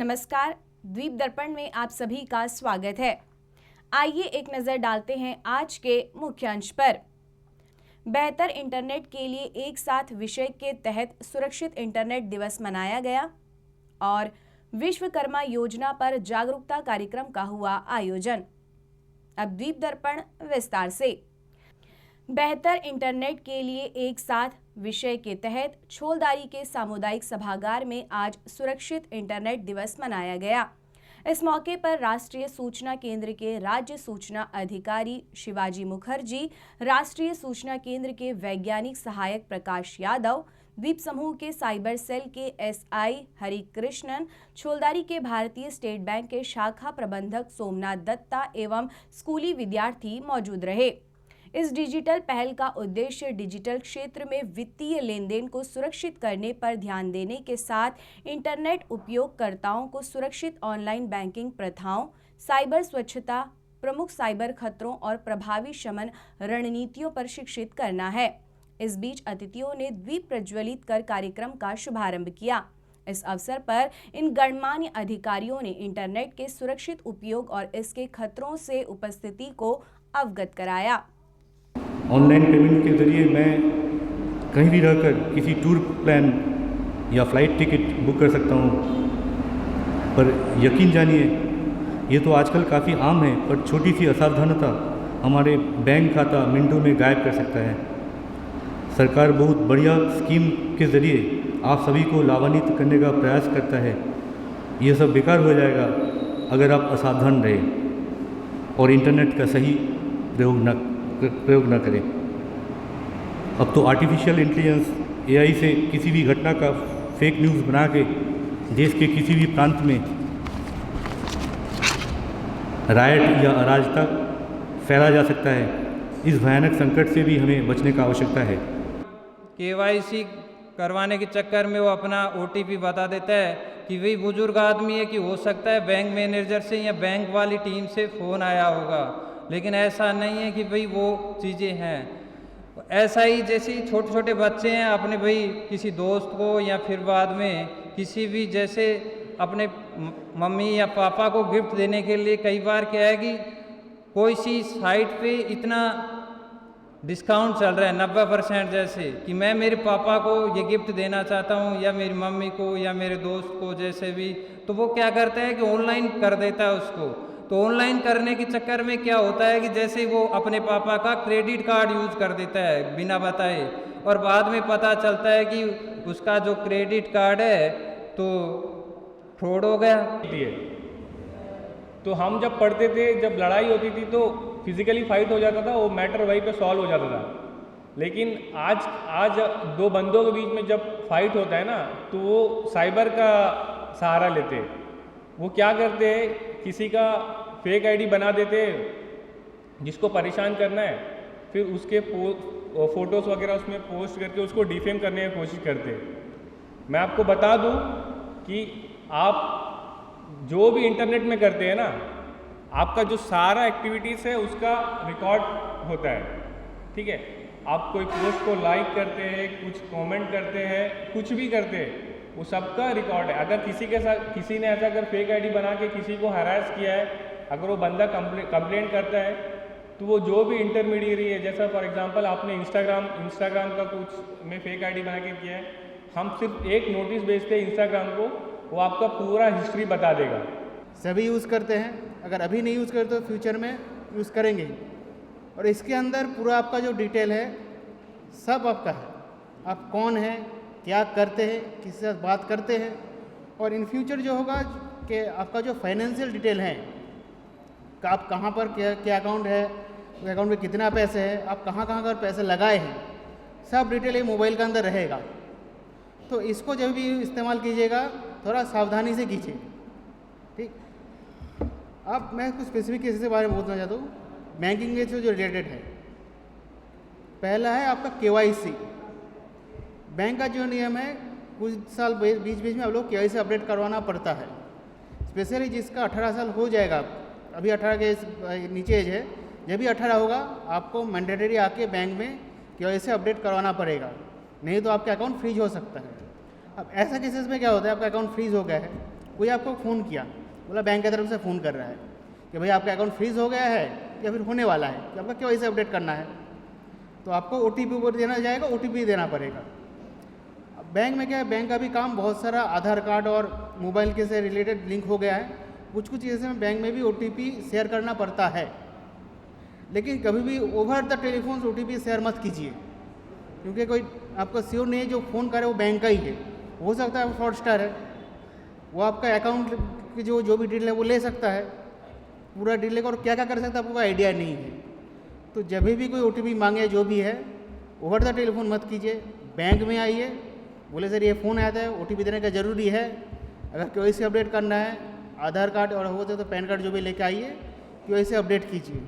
नमस्कार, द्वीप दर्पण में आप सभी का स्वागत है। आइए एक नज़र डालते हैं आज के मुख्य अंश पर। बेहतर इंटरनेट के लिए एक साथ विषय के तहत सुरक्षित इंटरनेट दिवस मनाया गया और विश्वकर्मा योजना पर जागरूकता कार्यक्रम का हुआ आयोजन। अब द्वीप दर्पण विस्तार से। बेहतर इंटरनेट के लिए एक साथ विषय के तहत छोलदारी के सामुदायिक सभागार में आज सुरक्षित इंटरनेट दिवस मनाया गया। इस मौके पर राष्ट्रीय सूचना केंद्र के राज्य सूचना अधिकारी शिवाजी मुखर्जी, राष्ट्रीय सूचना केंद्र के वैज्ञानिक सहायक प्रकाश यादव, द्वीप समूह के साइबर सेल के एसआई हरिकृष्णन, छोलदारी के भारतीय स्टेट बैंक के शाखा प्रबंधक सोमनाथ दत्ता एवं स्कूली विद्यार्थी मौजूद रहे। इस डिजिटल पहल का उद्देश्य डिजिटल क्षेत्र में वित्तीय लेन देन को सुरक्षित करने पर ध्यान देने के साथ इंटरनेट उपयोगकर्ताओं को सुरक्षित ऑनलाइन बैंकिंग प्रथाओं, साइबर स्वच्छता, प्रमुख साइबर खतरों और प्रभावी शमन रणनीतियों पर शिक्षित करना है। इस बीच अतिथियों ने दीप प्रज्वलित कर कार्यक्रम का शुभारंभ किया। इस अवसर पर इन गणमान्य अधिकारियों ने इंटरनेट के सुरक्षित उपयोग और इसके खतरों से उपस्थिति को अवगत कराया। ऑनलाइन पेमेंट के ज़रिए मैं कहीं भी रहकर किसी टूर प्लान या फ़्लाइट टिकट बुक कर सकता हूँ। पर यकीन जानिए, ये तो आजकल काफ़ी आम है, पर छोटी सी असावधानता हमारे बैंक खाता मिनटों में गायब कर सकता है। सरकार बहुत बढ़िया स्कीम के ज़रिए आप सभी को लाभान्वित करने का प्रयास करता है। ये सब बेकार हो जाएगा अगर आप असावधान रहे और इंटरनेट का सही प्रयोग न करें। अब तो आर्टिफिशियल इंटेलिजेंस एआई से किसी भी घटना का फेक न्यूज़ बना के देश के किसी भी प्रांत में रायट या अराजकता फैला जा सकता है। इस भयानक संकट से भी हमें बचने का आवश्यकता है। केवाईसी करवाने के चक्कर में वो अपना ओटीपी बता देता है कि वही बुजुर्ग आदमी है, कि हो सकता है बैंक मैनेजर से या बैंक वाली टीम से फ़ोन आया होगा, लेकिन ऐसा नहीं है कि भाई वो चीज़ें हैं। ऐसा ही जैसे छोटे छोटे बच्चे हैं, अपने भाई किसी दोस्त को या फिर बाद में किसी भी जैसे अपने मम्मी या पापा को गिफ्ट देने के लिए कई बार क्या है कि कोई सी साइट पे इतना डिस्काउंट चल रहा है 90% जैसे कि मैं मेरे पापा को ये गिफ्ट देना चाहता हूँ या मेरी मम्मी को या मेरे दोस्त को जैसे भी, तो वो क्या करता है कि ऑनलाइन कर देता है उसको। तो ऑनलाइन करने के चक्कर में क्या होता है कि जैसे वो अपने पापा का क्रेडिट कार्ड यूज कर देता है बिना बताए, और बाद में पता चलता है कि उसका जो क्रेडिट कार्ड है तो फ्रॉड हो गया। तो हम जब पढ़ते थे, जब लड़ाई होती थी तो फिजिकली फाइट हो जाता था, वो मैटर वहीं पे सॉल्व हो जाता था। लेकिन आज दो बंदों के बीच में जब फाइट होता है ना, तो वो साइबर का सहारा लेते हैं। वो क्या करते हैं, किसी का फेक आईडी बना देते हैं जिसको परेशान करना है, फिर उसके फ़ोटोज़ वगैरह उसमें पोस्ट करके उसको डिफेम करने की कोशिश करते हैं। मैं आपको बता दूं कि आप जो भी इंटरनेट में करते हैं ना, आपका जो सारा एक्टिविटीज़ है उसका रिकॉर्ड होता है। ठीक है, आप कोई पोस्ट को लाइक करते हैं, कुछ कमेंट करते हैं, कुछ भी करते हैं, वो सबका रिकॉर्ड है। अगर किसी के साथ किसी ने ऐसा अगर फेक आईडी बना के किसी को हरास किया है, अगर वो बंदा कंप्लेंट करता है, तो वो जो भी इंटरमीडियरी है, जैसा फॉर एग्जांपल आपने इंस्टाग्राम का कुछ में फेक आईडी बना के किया है, हम सिर्फ एक नोटिस भेजते हैं इंस्टाग्राम को, वो आपका पूरा हिस्ट्री बता देगा। सभी यूज़ करते हैं, अगर अभी नहीं यूज़ करते तो फ्यूचर में यूज़ करेंगे। और इसके अंदर पूरा आपका जो डिटेल है सब आपका है, आप कौन हैं, क्या करते हैं, किसी से बात करते हैं, और इन फ्यूचर जो होगा कि आपका जो फाइनेंशियल डिटेल है, कि आप कहाँ पर क्या अकाउंट है, अकाउंट में कितना पैसे है, आप कहाँ पर पैसे लगाए हैं, सब डिटेल ये मोबाइल के अंदर रहेगा। तो इसको जब भी इस्तेमाल कीजिएगा थोड़ा सावधानी से कीजिए। ठीक, अब मैं कुछ स्पेसिफिक केसेस के बारे में बोलना चाहता हूँ बैंकिंग के से जो रिलेटेड है। पहला है आपका केवाईसी। बैंक का जो नियम है, कुछ साल बीच में आप लोग केवाईसी अपडेट करवाना पड़ता है। स्पेशली जिसका 18 साल हो जाएगा, अभी 18 के नीचे एज है, जब भी 18 होगा आपको मैंडेटरी आके बैंक में केवाईसी अपडेट करवाना पड़ेगा, नहीं तो आपका अकाउंट फ्रीज हो सकता है। अब ऐसा केसेस में क्या होता है, आपका अकाउंट फ्रीज हो गया है, कोई आपको फ़ोन किया, बोला बैंक की तरफ से फ़ोन कर रहा है कि भाई आपका अकाउंट फ्रीज हो गया है या फिर होने वाला है, कि आपका KYC अपडेट करना है, तो आपको OTP ऊपर देना जाएगा, OTP देना पड़ेगा। अब बैंक में क्या है, बैंक का भी काम बहुत सारा आधार कार्ड और मोबाइल के से रिलेटेड लिंक हो गया है। कुछ चीज़ें में बैंक में भी OTP शेयर करना पड़ता है, लेकिन कभी भी over the telephone OTP share मत कीजिए, क्योंकि कोई आपका श्योर नहीं है जो फ़ोन करे वो बैंक का ही है। हो सकता है वो फ्रॉडस्टर है, वो आपका अकाउंट की जो भी डिटेल है वो ले सकता है, पूरा डिटेल लेकर और क्या क्या कर सकता है आपको कोई आइडिया नहीं है। तो जब भी कोई OTP मांगे जो भी है, ओवर द टेलीफोन मत कीजिए, बैंक में आइए, बोले सर ये फ़ोन आया था, OTP देने का ज़रूरी है, अगर KYC अपडेट करना है, आधार कार्ड और हो तो पैन कार्ड जो भी लेके आइए, KYC अपडेट कीजिए।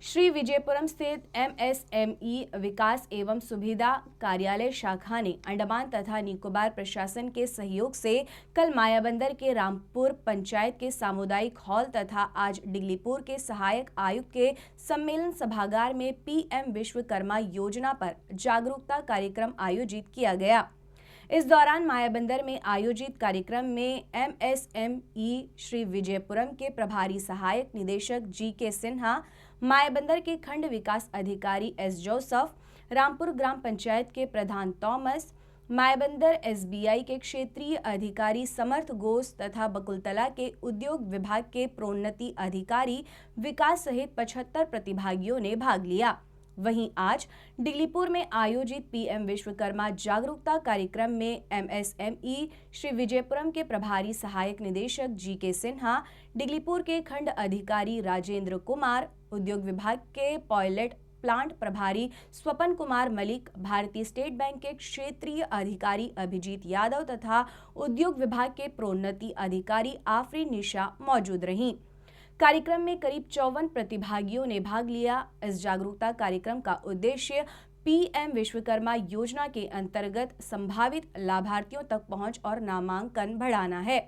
श्री विजयपुरम स्थित MSME विकास एवं सुविधा कार्यालय शाखा ने अंडमान तथा निकोबार प्रशासन के सहयोग से कल मायाबंदर के रामपुर पंचायत के सामुदायिक हॉल तथा आज डिगलीपुर के सहायक आयुक्त के सम्मेलन सभागार में PM विश्वकर्मा योजना पर जागरूकता कार्यक्रम आयोजित किया गया। इस दौरान मायाबंदर में आयोजित कार्यक्रम में MSME श्री विजयपुरम के प्रभारी सहायक निदेशक GK सिन्हा, मायाबंदर के खंड विकास अधिकारी S जोसफ, रामपुर ग्राम पंचायत के प्रधान थॉमस, मायाबंदर SBI के क्षेत्रीय अधिकारी समर्थ घोष तथा बकुलतला के उद्योग विभाग के प्रोन्नति अधिकारी विकास सहित 75 प्रतिभागियों ने भाग लिया। वहीं आज डिगलीपुर में आयोजित PM विश्वकर्मा जागरूकता कार्यक्रम में MSME श्री विजयपुरम के प्रभारी सहायक निदेशक GK सिन्हा, डिगलीपुर के खंड अधिकारी राजेंद्र कुमार, उद्योग विभाग के पायलट प्लांट प्रभारी स्वपन कुमार मलिक, भारतीय स्टेट बैंक के क्षेत्रीय अधिकारी अभिजीत यादव तथा उद्योग विभाग के प्रोन्नति अधिकारी आफरीन निशा मौजूद रहीं। कार्यक्रम में करीब 54 प्रतिभागियों ने भाग लिया। इस जागरूकता कार्यक्रम का उद्देश्य PM विश्वकर्मा योजना के अंतर्गत संभावित लाभार्थियों तक पहुंच और नामांकन बढ़ाना है।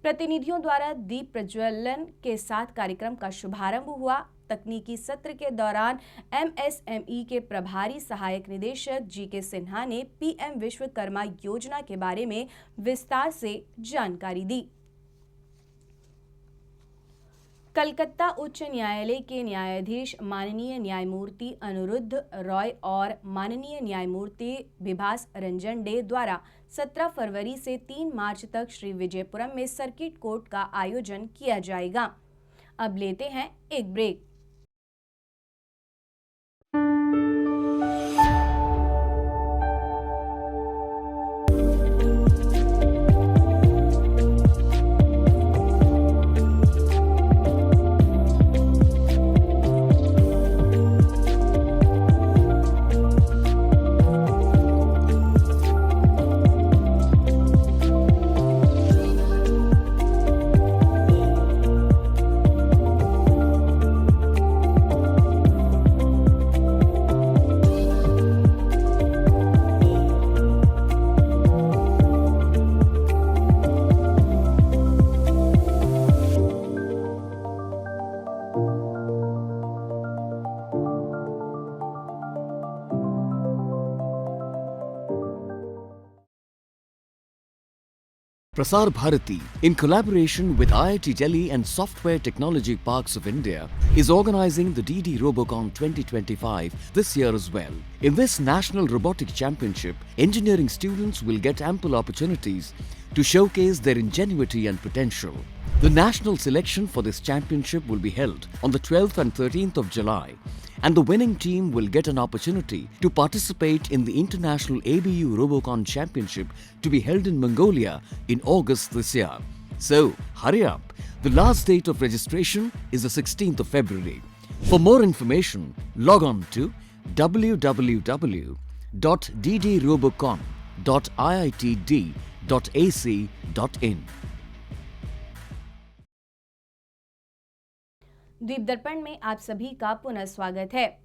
प्रतिनिधियों द्वारा दीप प्रज्वलन के साथ कार्यक्रम का शुभारंभ हुआ। तकनीकी सत्र के दौरान MSME के प्रभारी सहायक निदेशक GK सिन्हा ने PM विश्वकर्मा योजना के बारे में विस्तार से जानकारी दी। कलकत्ता उच्च न्यायालय के न्यायाधीश माननीय न्यायमूर्ति अनिरुद्ध रॉय और माननीय न्यायमूर्ति विभास रंजन डे द्वारा 17 फरवरी से 3 मार्च तक श्री विजयपुरम में सर्किट कोर्ट का आयोजन किया जाएगा। अब लेते हैं एक break. Prasar Bharati, in collaboration with IIT Delhi and Software Technology Parks of India, is organizing the DD Robocon 2025 this year as well. In this National Robotic Championship, engineering students will get ample opportunities to showcase their ingenuity and potential. The national selection for this championship will be held on the 12th and 13th of July, and the winning team will get an opportunity to participate in the International ABU Robocon Championship to be held in Mongolia in August this year. So, hurry up. The last date of registration is the 16th of February. For more information, log on to www.ddrobocon.iitd.ac.in. द्वीप दर्पण में आप सभी का पुनः स्वागत है।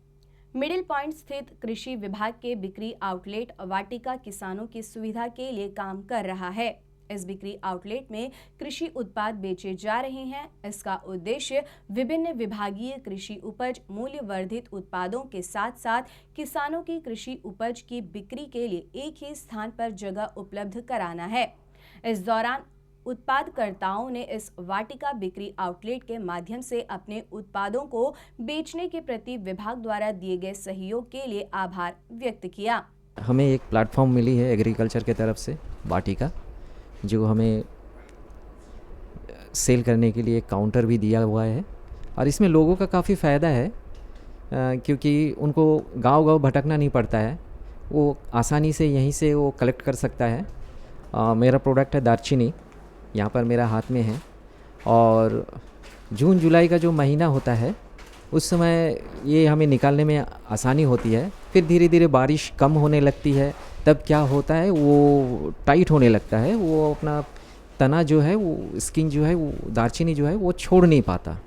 Middle point स्थित कृषि विभाग के बिक्री आउटलेट वाटिका किसानों की सुविधा के लिए काम कर रहा है। इस बिक्री आउटलेट में कृषि उत्पाद बेचे जा रहे हैं। इसका उद्देश्य विभिन्न विभागीय कृषि उपज मूल्य वर्धित उत्पादों के साथ साथ किसानों की कृषि उपज की बिक्री के लिए एक ही स्थान पर जगह उपलब्ध कराना है। इस दौरान उत्पादकर्ताओं ने इस वाटिका बिक्री आउटलेट के माध्यम से अपने उत्पादों को बेचने के प्रति विभाग द्वारा दिए गए सहयोग के लिए आभार व्यक्त किया। हमें एक प्लेटफॉर्म मिली है एग्रीकल्चर की तरफ से वाटिका, जो हमें सेल करने के लिए एक काउंटर भी दिया हुआ है और इसमें लोगों का काफ़ी फ़ायदा है क्योंकि उनको गांव-गांव भटकना नहीं पड़ता है, वो आसानी से यहीं से वो कलेक्ट कर सकता है। मेरा प्रोडक्ट है दालचीनी, यहाँ पर मेरा हाथ में है और जून जुलाई का जो महीना होता है उस समय ये हमें निकालने में आसानी होती है। फिर धीरे धीरे बारिश कम होने लगती है, तब क्या होता है वो टाइट होने लगता है, वो अपना तना जो है वो स्किन जो है वो दालचीनी जो है वो छोड़ नहीं पाता,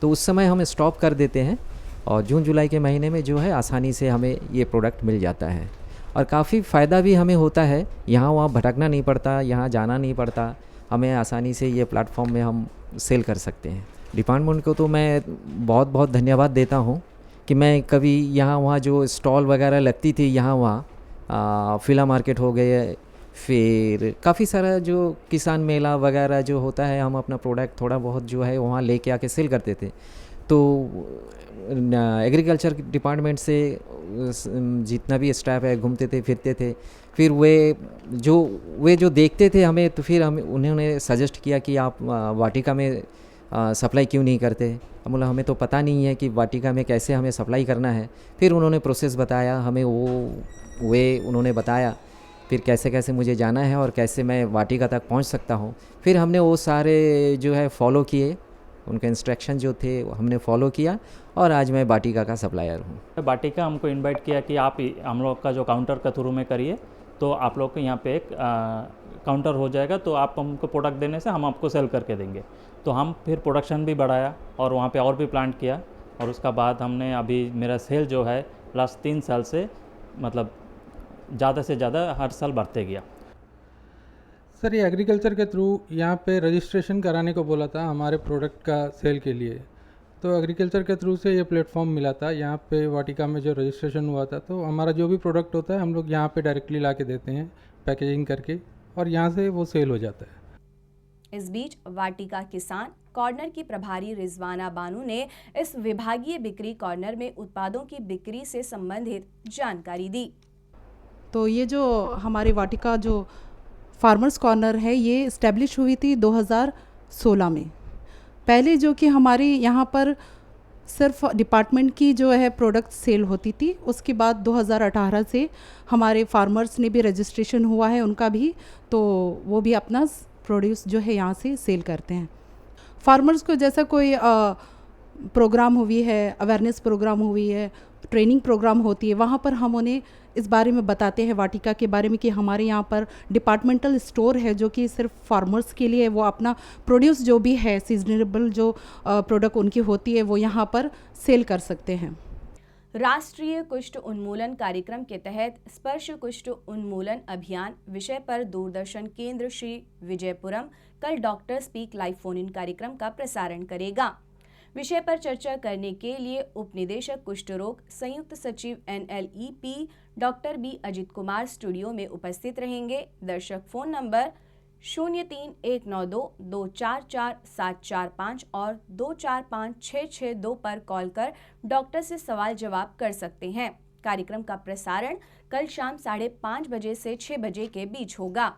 तो उस समय हम स्टॉप कर देते हैं और जून जुलाई के महीने में जो है आसानी से हमें ये प्रोडक्ट मिल जाता है और काफ़ी फ़ायदा भी हमें होता है। यहाँ वहाँ भटकना नहीं पड़ता, यहाँ जाना नहीं पड़ता, हमें आसानी से ये प्लेटफॉर्म में हम सेल कर सकते हैं। डिपार्टमेंट को तो मैं बहुत बहुत धन्यवाद देता हूँ कि मैं कभी यहाँ वहाँ जो स्टॉल वगैरह लगती थी यहाँ वहाँ फिला मार्केट हो गए, फिर काफ़ी सारा जो किसान मेला वगैरह जो होता है, हम अपना प्रोडक्ट थोड़ा बहुत जो है वहाँ लेके आके सेल करते थे। तो एग्रीकल्चर डिपार्टमेंट से जितना भी स्टाफ है घूमते थे फिरते थे, फिर वे जो देखते थे हमें, तो फिर हम उन्होंने सजेस्ट किया कि आप वाटिका में सप्लाई क्यों नहीं करते। हम बोला हमें तो पता नहीं है कि वाटिका में कैसे हमें सप्लाई करना है। फिर उन्होंने प्रोसेस बताया हमें, उन्होंने बताया फिर कैसे कैसे मुझे जाना है और कैसे मैं वाटिका तक पहुंच सकता हूं। फिर हमने वो सारे जो है फॉलो किए, उनके इंस्ट्रक्शन जो थे हमने फॉलो किया और आज मैं वाटिका का सप्लायर हूँ। वाटिका हमको इनवाइट किया कि आप हम लोग का जो काउंटर के थ्रू में करिए, तो आप लोग को यहाँ पे एक काउंटर हो जाएगा, तो आप हमको प्रोडक्ट देने से हम आपको सेल करके देंगे। तो हम फिर प्रोडक्शन भी बढ़ाया और वहाँ पे और भी प्लांट किया और उसका बाद हमने अभी मेरा सेल जो है लास्ट 3 साल से मतलब ज़्यादा से ज़्यादा हर साल बढ़ते गया। सर, ये एग्रीकल्चर के थ्रू यहाँ पे रजिस्ट्रेशन कराने को बोला था हमारे प्रोडक्ट का सेल के लिए, तो एग्रीकल्चर के थ्रू से ये प्लेटफॉर्म मिला था। यहाँ पे वाटिका में जो रजिस्ट्रेशन हुआ था, तो हमारा जो भी प्रोडक्ट होता है हम लोग यहाँ पे डायरेक्टली ला के देते हैं पैकेजिंग करके और यहाँ से वो सेल हो जाता है। इस बीच वाटिका किसान कॉर्नर की प्रभारी रिजवाना बानू ने इस विभागीय बिक्री कॉर्नर में उत्पादों की बिक्री से संबंधित जानकारी दी। तो ये जो हमारी वाटिका जो फार्मर्स कॉर्नर है, ये इस्टेब्लिश हुई थी 2016 में। पहले जो कि हमारी यहाँ पर सिर्फ डिपार्टमेंट की जो है प्रोडक्ट सेल होती थी, उसके बाद 2018 से हमारे फार्मर्स ने भी रजिस्ट्रेशन हुआ है उनका भी, तो वो भी अपना प्रोड्यूस जो है यहाँ से सेल करते हैं। फार्मर्स को जैसा कोई प्रोग्राम हुई है, अवेयरनेस प्रोग्राम हुई है, ट्रेनिंग प्रोग्राम होती है, वहाँ पर हम उन्हें इस बारे में बताते हैं वाटिका के बारे में कि हमारे यहाँ पर डिपार्टमेंटल स्टोर है जो कि सिर्फ फार्मर्स के लिए वो अपना प्रोड्यूस जो भी है सीजनेबल जो प्रोडक्ट उनकी होती है वो यहाँ पर सेल कर सकते हैं। राष्ट्रीय कुष्ठ उन्मूलन कार्यक्रम के तहत स्पर्श कुष्ठ उन्मूलन अभियान विषय पर दूरदर्शन केंद्र श्री विजयपुरम कल doctor speak live phone in कार्यक्रम का प्रसारण करेगा। विषय पर चर्चा करने के लिए उप निदेशक कुष्ठ रोग संयुक्त सचिव NLEP doctor B Ajit Kumar studio में उपस्थित रहेंगे। दर्शक फोन नंबर 031922444745 और 245662 पर कॉल कर डॉक्टर से सवाल जवाब कर सकते हैं। कार्यक्रम का प्रसारण कल शाम 5:30 बजे से 6 बजे के बीच होगा।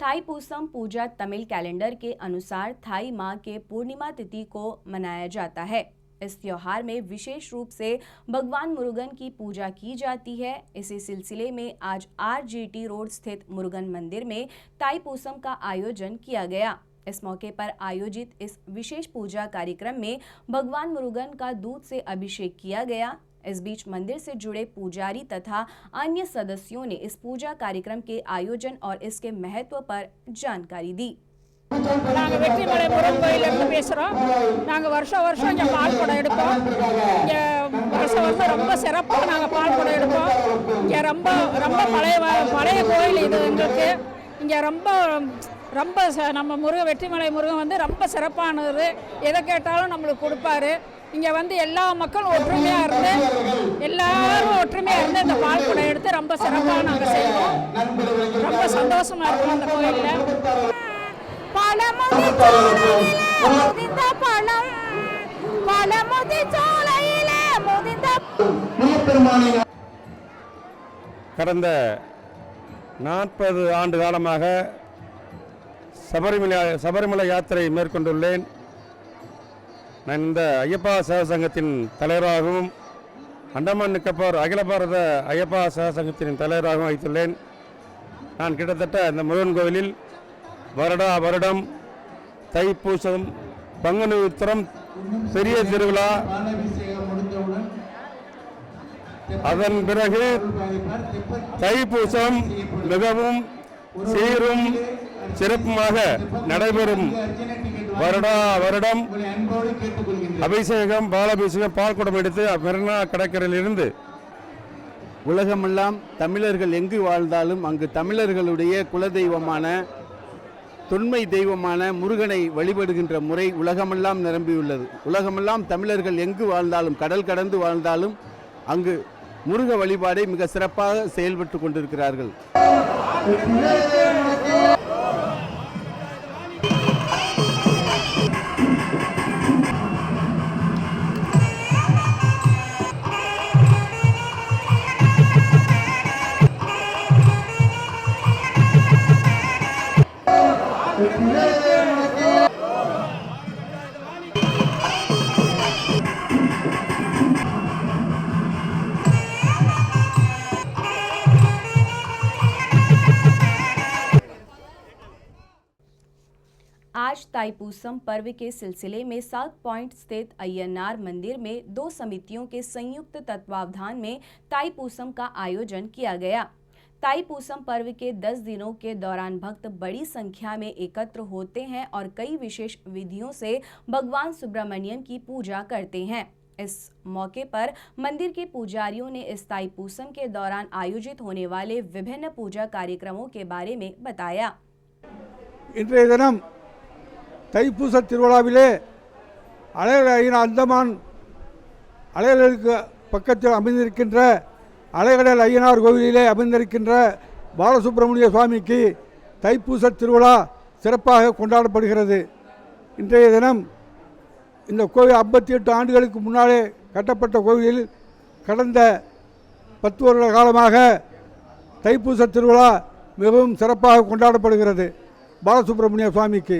थाईपुसम पूजा तमिल कैलेंडर के अनुसार थाई माह के पूर्णिमा तिथि को मनाया जाता है। इस त्योहार में विशेष रूप से भगवान मुरुगन की पूजा की जाती है। इसी सिलसिले में आज RGT रोड स्थित मुरुगन मंदिर में थाईपुसम का आयोजन किया गया। इस मौके पर आयोजित इस विशेष पूजा कार्यक्रम में भगवान मुरुगन का दूध से अभिषेक किया गया। इस बीच मंदिर से जुड़े पुजारी तथा अन्य सदस्यों ने इस पूजा कार्यक्रम के आयोजन और इसके महत्व पर जानकारी दी। நாங்கள் வெற்றிமலை முருகன் கோயிலிருந்து பேசுகிறோம்। நாங்கள் வருஷம் வருஷம் இங்கே பால் குடம் எடுப்போம்। இங்கே வருஷம் வருஷம் ரொம்ப சிறப்பாக நாங்கள் பால் குடம் எடுப்போம்। இங்கே ரொம்ப ரொம்ப பழைய கோயில் இது எங்களுக்கு. இங்கே ரொம்ப நம்ம வெற்றிமலை முருகன் வந்து ரொம்ப சிறப்பானது. எதை கேட்டாலும் நம்மளுக்கு கொடுப்பாரு. இங்கே வந்து எல்லா மக்களும் ஒற்றுமையாக இருந்து இந்த பால் குடம் எடுத்து எடுத்து ரொம்ப சிறப்பாக நாங்கள் செய்வோம். ரொம்ப சந்தோஷமாக இருக்கும் அந்த கோயிலில். கடந்த 40 ஆண்டு காலமாக சபரிமலை யாத்திரை மேற்கொண்டுள்ளேன். நான் இந்த ஐயப்பா சேவா சங்கத்தின் தலைவராகவும் அண்டமான் நிக்கோபார் அகில பாரத ஐயப்பா சேவா சங்கத்தின் தலைவராகவும் வைத்துள்ளேன். நான் கிட்டத்தட்ட இந்த முருகன் கோவிலில் வருடம் தைப்பூசம், பங்குனி உத்திரம், பெரிய திருவிழா, அதன் பிறகு தைப்பூசம் மிகவும் சீரும் சிறப்புமாக நடைபெறும். வருடம் அபிஷேகம், பாலாபிஷேகம், பால்குடம் எடுத்து மெரினா கடற்கரையிலிருந்து உலகமெல்லாம் தமிழர்கள் எங்கு வாழ்ந்தாலும் அங்கு தமிழர்களுடைய குலதெய்வமான தொன்மை தெய்வமான முருகனை வழிபடுகின்ற முறை உலகமெல்லாம் நிரம்பியுள்ளது. உலகமெல்லாம் தமிழர்கள் எங்கு வாழ்ந்தாலும், கடல் கடந்து வாழ்ந்தாலும் அங்கு முருக வழிபாடை மிக சிறப்பாக செயல்பட்டு கொண்டிருக்கிறார்கள். आज ताईपूसम पर्व के सिलसिले में साउथ पॉइंट स्थित अय्यनार मंदिर में 2 समितियों के संयुक्त तत्वावधान में ताईपूसम का आयोजन किया गया। ताईपूसम पर्व के 10 दिनों के दौरान भक्त बड़ी संख्या में एकत्र होते हैं और कई विशेष विधियों से भगवान सुब्रमण्यम की पूजा करते हैं। इस मौके पर मंदिर के पुजारियों ने इस ताईपूसम के दौरान आयोजित होने वाले विभिन्न पूजा कार्यक्रमों के बारे में बताया। இன்றைய தினம் தைப்பூச திருவிழாவிலே அலைகடலின் அந்தமான் அலைகளுக்கு பக்கத்தில் அமைந்திருக்கின்ற அலைகடல் ஐயனார் கோவிலிலே அமைந்திருக்கின்ற பாலசுப்ரமணிய சுவாமிக்கு தைப்பூச திருவிழா சிறப்பாக கொண்டாடப்படுகிறது. இன்றைய தினம் இந்த கோவில் 58 ஆண்டுகளுக்கு முன்னாலே கட்டப்பட்ட கோவிலில் கடந்த 10 வருட காலமாக தைப்பூச திருவிழா மிகவும் சிறப்பாக கொண்டாடப்படுகிறது. பாலசுப்ரமணிய சுவாமிக்கு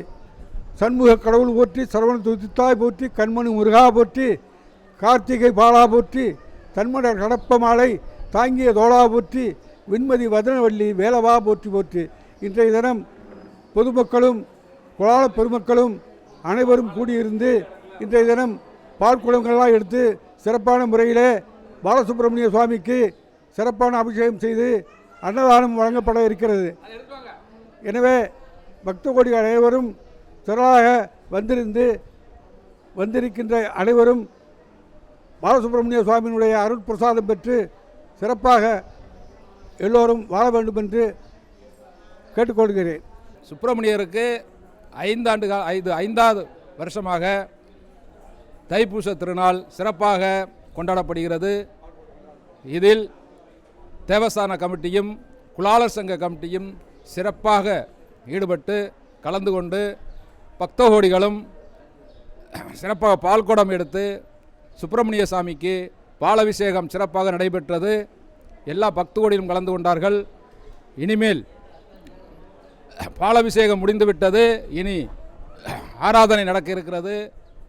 சண்முக கடவுள் போற்றி, சரவண துதித்தாய் போற்றி, கண்மணி முருகா போற்றி, கார்த்திகை பாலா போற்றி, தன்மடர் கடப்ப மாலை தாங்கிய தோளா போற்றி, விண்மதி வதனவல்லி வேலவா போற்றி போற்றி. இன்றைய தினம் பொதுமக்களும் குலால பெருமக்களும் அனைவரும் கூடியிருந்து இன்றைய தினம் பால்குடங்கள்லாம் எடுத்து சிறப்பான முறையிலே பாலசுப்ரமணிய சுவாமிக்கு சிறப்பான அபிஷேகம் செய்து அன்னதானம் வழங்கப்பட இருக்கிறது. எனவே பக்த கோடிகள் அனைவரும் திரளாக வந்திருக்கின்ற அனைவரும் பாலசுப்ரமணிய சுவாமியினுடைய அருள் பிரசாதம் பெற்று சிறப்பாக எல்லோரும் வாழ வேண்டும் என்று கேட்டுக்கொள்கிறேன். சுப்பிரமணியருக்கு 5வது வருஷமாக தைப்பூச திருநாள் சிறப்பாக கொண்டாடப்படுகிறது. இதில் தேவஸ்தான கமிட்டியும் குலாலர் சங்க கமிட்டியும் சிறப்பாக ஈடுபட்டு கலந்து கொண்டு பக்தகோடிகளும் சிறப்பாக பால்குடம் எடுத்து சுப்பிரமணிய சாமிக்கு பாலபிஷேகம் சிறப்பாக நடைபெற்றது. எல்லா பக்தகோடிகளும் கலந்து கொண்டார்கள். இனிமேல் பாலபிஷேகம் முடிந்துவிட்டது, இனி ஆராதனை நடக்க இருக்கிறது.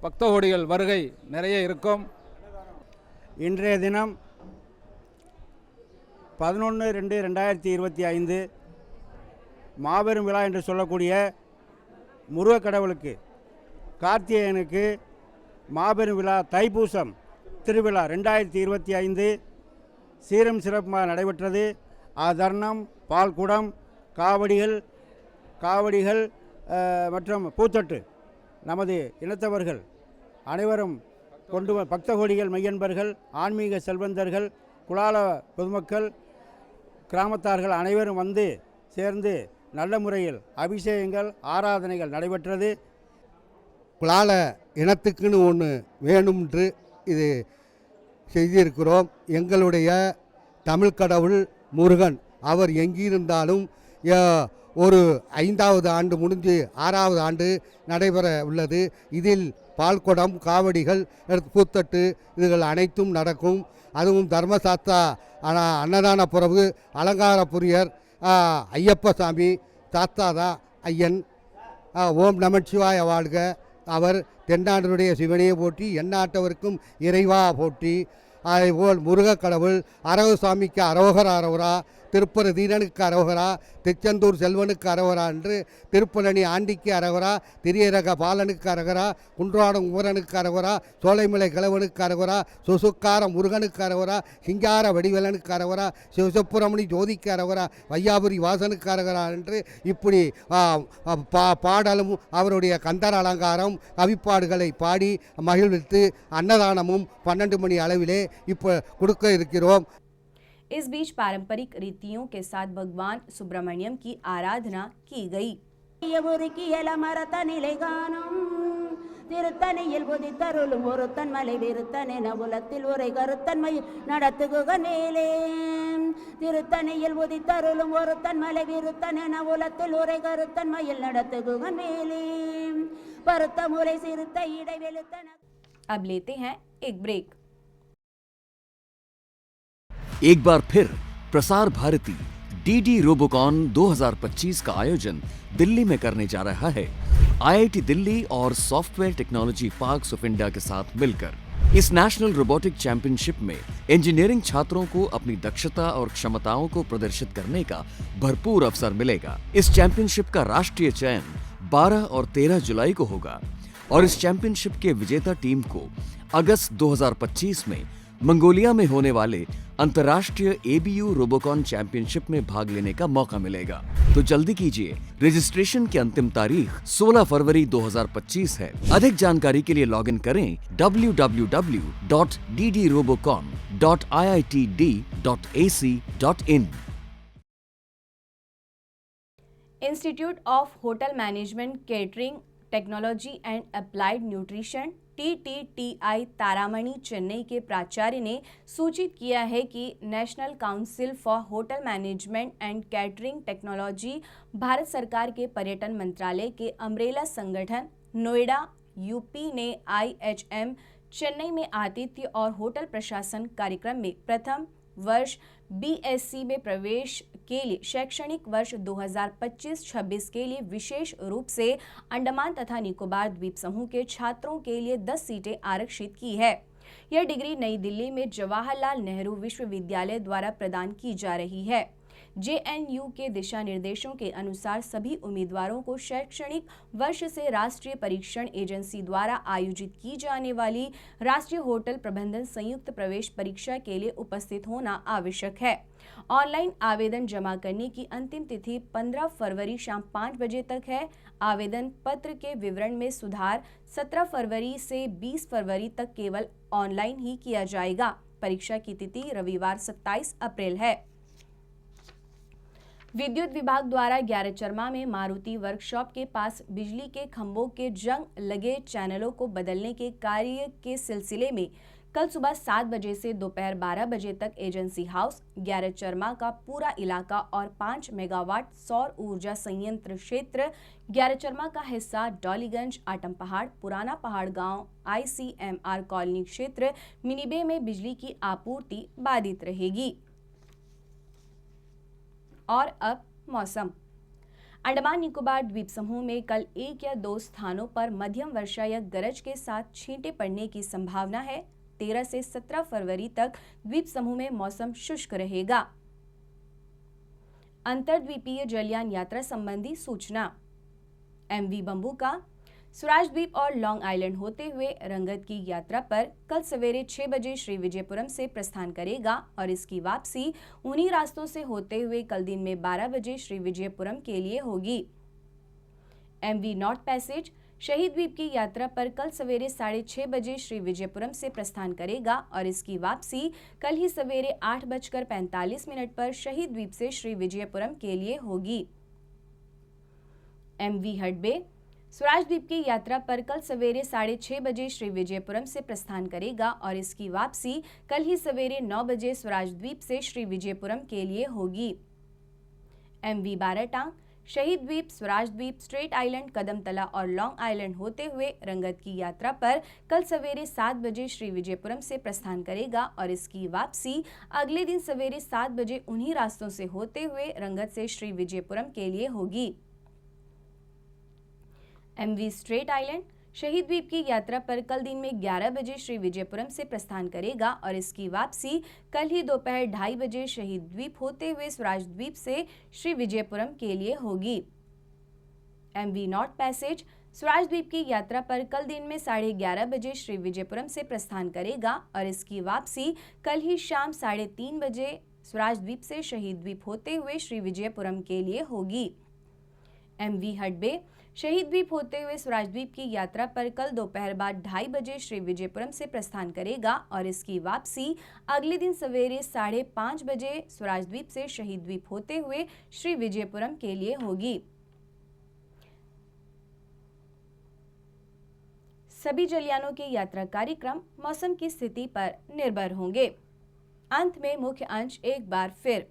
பக்தகோடிகள் வருகை நிறைய இருக்கும். இன்றைய தினம் 11/2/2025 மாபெரும் விழா என்று சொல்லக்கூடிய முருக கடவுளுக்கு கார்த்திகேயனுக்கு மாபெரும் விழா தைப்பூசம் திருவிழா 2025 சீரம் சிறப்பாக நடைபெற்றது. அதர்ணம், பால்குடம், காவடிகள் மற்றும் பூத்தட்டு நமது இனத்தவர்கள் அனைவரும் கொண்டு பக்தகோடிகள் மையன்பர்கள், ஆன்மீக செல்வந்தர்கள், குலால பொதுமக்கள், கிராமத்தார்கள் அனைவரும் வந்து சேர்ந்து நல்ல முறையில் அபிஷேகங்கள், ஆராதனைகள் நடைபெற்றது. குலால இனத்துக்குன்னு ஒன்று வேணும்ன்று இது செய்திருக்கிறோம். எங்களுடைய தமிழ் கடவுள் முருகன் அவர் எங்கிருந்தாலும் ஒரு 5வது ஆண்டு முடிஞ்சு 6வது ஆண்டு நடைபெற உள்ளது. இதில் பால்குடம், காவடிகள், பூத்தட்டு இதுகள் அனைத்தும் நடக்கும். அதுவும் தர்மசாஸ்தா அன்னதான புறவு அலங்கார புரியர் ஐயப்பசாமி சாஸ்தாதா ஐயன் ஓம் நமச்சிவாய வாழ்க. அவர் தென்னாடுடைய சிவனையை போற்றி எந்நாட்டவருக்கும் இறைவா போற்றி. அதேபோல் முருகக் கடவுள் அரவசாமிக்கு அரோகரா அரோகரா, திருப்பதி தீரனுக்கு அரோகரா, திருச்செந்தூர் செல்வனுக்கு அரோகரா என்று, திருப்பழனி ஆண்டிக்கு அரோகரா, திரியரக பாலனுக்கு அரோகரா, குன்றாடம் குமரனுக்கு அரோகரா, சோலைமலை கிழவனுக்கு அரோகரா, சுசுக்கார முருகனுக்கு அரோகரா, சிங்கார வடிவேலனுக்கு அரோகரா, சிவசுப்பிரமணி ஜோதிக்கு அரோகரா, வையாபுரி வாசனுக்கு அரோகரா என்று இப்படி பாடலும் அவருடைய கந்தர் அலங்காரம் கவிப்பாடுகளை பாடி மகிழ்வித்து அன்னதானமும் 12 மணி அளவிலே இப்போ கொடுக்க இருக்கிறோம். इस बीच पारंपरिक रीतियों के साथ भगवान सुब्रमण्यम की आराधना की गई. திருத்தணியில் புதித்தருளும் ஒருத்தன் மலை விருத்தன் என உலத்தில் உரை கருத்தன்மை நடத்துகுகன் மேலே. திருத்தணியில் புதித்தருளும் ஒருத்தன் மலை விருத்தன் என உலத்தில் உரை கருத்தன்மையில் நடத்துகுகன் மேலே. பருத்த முறை சிறுத்த இடைவெளுத்தன. अब लेते हैं एक ब्रेक. एक बार फिर प्रसार भारती डीडी रोबोकॉन 2025 का आयोजन दिल्ली में करने जा रहा है, आईआईटी दिल्ली और software technology parks of India के साथ मिलकर. इस नेशनल रोबोटिक चैंपियनशिप में इंजीनियरिंग छात्रों को अपनी दक्षता और क्षमताओं को प्रदर्शित करने का भरपूर अवसर मिलेगा. इस चैंपियनशिप का राष्ट्रीय चयन 12 और 13 जुलाई को होगा और इस चैंपियनशिप के विजेता टीम को अगस्त 2025 में मंगोलिया में होने वाले अंतर्राष्ट्रीय ABU रोबोकॉन चैंपियनशिप में भाग लेने का मौका मिलेगा. तो जल्दी कीजिए, रजिस्ट्रेशन की अंतिम तारीख 16 फरवरी 2025 है. अधिक जानकारी के लिए लॉगिन करें www.ddrobocon.iitd.ac.in. Institute of hotel management, catering, technology and applied nutrition TTTI Taramani Chennai के प्राचार्य ने सूचित किया है कि national council for hotel management and catering technology Bharat सरकार के पर्यटन मंत्रालय के अम्ब्रेला संगठन नोएडा यूपी ने IHM चेन्नई में आतिथ्य और होटल प्रशासन कार्यक्रम में प्रथम वर्ष BSc में प्रवेश के लिए शैक्षणिक वर्ष 2025-26 के लिए विशेष रूप से अंडमान तथा निकोबार द्वीप समूह के छात्रों के लिए 10 सीटें आरक्षित की है. यह डिग्री नई दिल्ली में जवाहरलाल नेहरू विश्वविद्यालय द्वारा प्रदान की जा रही है. JNU के दिशा निर्देशों के अनुसार सभी उम्मीदवारों को शैक्षणिक वर्ष से राष्ट्रीय परीक्षण एजेंसी द्वारा आयोजित की जाने वाली राष्ट्रीय होटल प्रबंधन संयुक्त प्रवेश परीक्षा के लिए उपस्थित होना आवश्यक है. ऑनलाइन आवेदन जमा करने की अंतिम तिथि 15 फरवरी शाम 5 बजे तक है. आवेदन पत्र के विवरण में सुधार 17 फरवरी से 20 फरवरी तक केवल ऑनलाइन ही किया जाएगा. परीक्षा की तिथि रविवार 27 अप्रैल है. विद्युत विभाग द्वारा 11 चरमा में मारुति वर्कशॉप के पास बिजली के खंभों के जंग लगे चैनलों को बदलने के कार्य के सिलसिले में कल सुबह 7 बजे से दोपहर 12 बजे तक एजेंसी हाउस, 11 चरमा का पूरा इलाका और 5 मेगावाट सौर ऊर्जा संयंत्र क्षेत्र, 11 चरमा का हिस्सा, डॉलीगंज, आटम पहाड़, पुराना पहाड़ गांव, ICMR कॉलोनी क्षेत्र, मिनीबे में बिजली की आपूर्ति बाधित रहेगी. और अब मौसम. अंडमान निकोबार द्वीप समूह में कल 1 या 2 स्थानों पर मध्यम वर्षा या गरज के साथ छींटे पड़ने की संभावना है. 13 से 17 फरवरी तक द्वीप समूह में मौसम शुष्क रहेगा. अंतर्द्वीपीय जलयान यात्रा संबंधी सूचना. MV बंबू का स्वराज द्वीप और लॉन्ग आइलैंड होते हुए रंगत की यात्रा पर कल सवेरे 6 बजे श्री विजयपुरम से प्रस्थान करेगा और इसकी वापसी उन्हीं रास्तों से होते हुए कल दिन में 12 बजे श्री विजयपुरम के लिए होगी. MV नॉर्थ पैसेज शहीद द्वीप की यात्रा पर कल सवेरे 6:30 बजे श्री विजयपुरम से प्रस्थान करेगा और इसकी वापसी कल ही सवेरे 8:45 पर शहीद द्वीप से श्री विजयपुरम के लिए होगी. MV हडबे स्वराज द्वीप की यात्रा पर कल सवेरे 6:30 बजे श्री विजयपुरम से प्रस्थान करेगा और इसकी वापसी कल ही सवेरे 9 बजे स्वराज द्वीप से श्री विजयपुरम के लिए होगी। MV बारहटांग, शहीद द्वीप, स्वराज द्वीप, स्ट्रेट आइलैंड, कदमतला और लॉन्ग आइलैंड होते हुए रंगत की यात्रा पर कल सवेरे 7 बजे श्री विजयपुरम से प्रस्थान करेगा और इसकी वापसी अगले दिन सवेरे 7 बजे उन्हीं रास्तों से होते हुए रंगत से श्री विजयपुरम के लिए होगी। MV स्ट्रेट आइलैंड, शहीद द्वीप की यात्रा पर कल दिन में 11 बजे श्री विजयपुरम से प्रस्थान करेगा और इसकी वापसी कल ही दोपहर 2:30 बजे शहीद द्वीप होते हुए स्वराज द्वीप से श्री विजयपुरम के लिए होगी। MV नॉर्थ पैसेज, स्वराज द्वीप की यात्रा पर कल दिन में 11:30 बजे श्री विजयपुरम से प्रस्थान करेगा और इसकी वापसी कल ही शाम 3:30 बजे स्वराज द्वीप से शहीद द्वीप होते हुए श्री विजयपुरम के लिए होगी। MV हडबे, शहीद द्वीप होते हुए स्वराज द्वीप की यात्रा पर कल दोपहर बाद 2:30 बजे श्री विजयपुरम से प्रस्थान करेगा और इसकी वापसी अगले दिन सवेरे 5:30 बजे स्वराज द्वीप से शहीद द्वीप होते हुए श्री विजयपुरम के लिए होगी। सभी जलयानों के यात्रा कार्यक्रम मौसम की स्थिति पर निर्भर होंगे। अंत में मुख्य अंश एक बार फिर।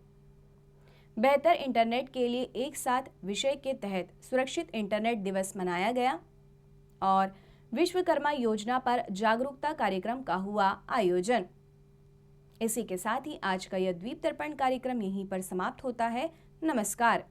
बेहतर इंटरनेट के लिए एक साथ विषय के तहत सुरक्षित इंटरनेट दिवस मनाया गया और विश्वकर्मा योजना पर जागरूकता कार्यक्रम का हुआ आयोजन। इसी के साथ ही आज का यह द्वीप दर्पण कार्यक्रम यहीं पर समाप्त होता है। नमस्कार।